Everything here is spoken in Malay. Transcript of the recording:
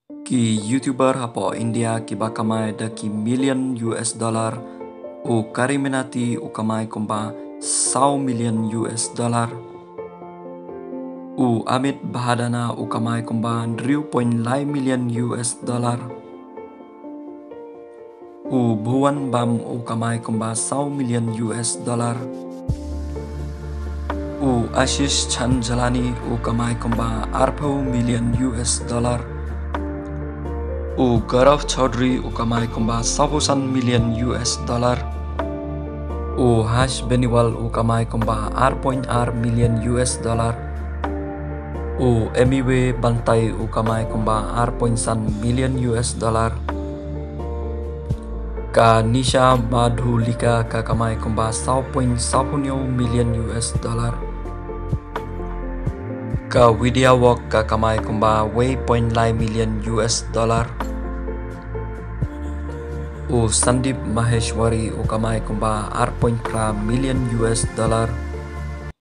Ki YouTuber hapo India ki bakamai da ki million US dollar u Kariminati u kamai kumba 100 million US dollar. U Amit Bahadana u kamai kumba 3.9 million US dollar. U Bhuwan Bam u kamai kumba 100 million US dollar. U Ashish Chanjalani u kamai kumba 8 million US dollar. U Gaurav Chaudhary u kamai kumba 1 million US dollar. U Hash Beniwal u kamai kumba 8 million US dollar. U Emiwe Bantai u kamai kumba 8 million US dollar. Ka Nisha Madhulika ka kamai kumba 1.1 million US dollar. Ka Vidya Walk ka kamai kumba 1.9 million US dollar. U Sandeep Maheshwari u kamai kumba 8 million US dollar.